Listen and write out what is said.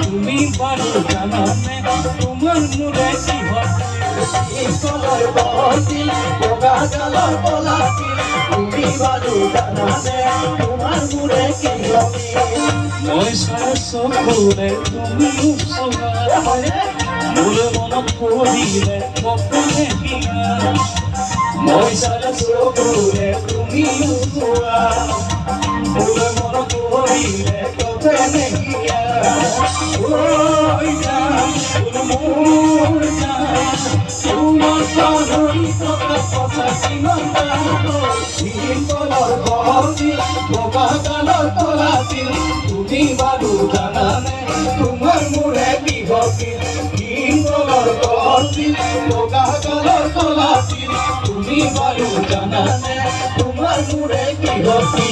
তুমি বারো জানানে তোমার মুড়ে কি হবে কলার বহতিল বোগা গালার পলাতিল তুমি বারো জানানে তোমার মুড়ে কি হবে মই সারা চকুৰে তুমি চোৱা মোৰ মনত পৰিলে কপনে হিয়া মই সাৰা চকুৰে তুমি চোৱা মোৰ মনত পৰিলে কপনে হিয়া ঐ জান মোৰ জান তোমার সাধন কথা কথা কলার বহতিল বোগা গালার পলাতিল তুমি বারো জানানে তোমার মুড়ে কি হবে কলার বহতিল বোগা গালার পলাতিল তুমি বারো জানানে তোমার মুড়ে কি হবে